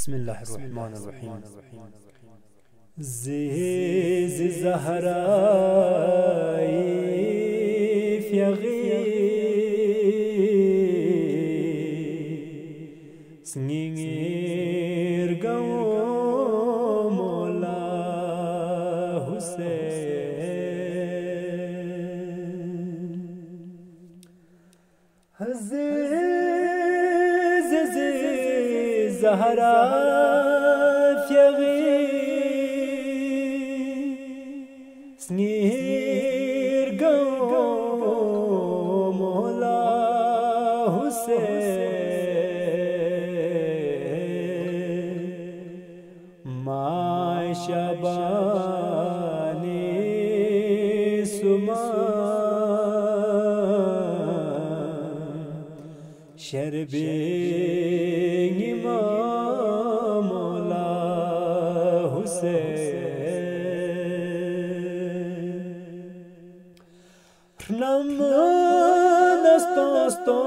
बिस्मिल्लाहिर्रहमानिर्रहीम। ज़ेज़ ज़हरा फ़यग़ी स्निंगर गओ मौला हुसैन। ज़ेज़ ज़हरा फ़यग़ी स्निंगर गओ मौला हुसैन। माय शबाने सुमा शरबे इमाम मौला हुसैन। नम दस्तों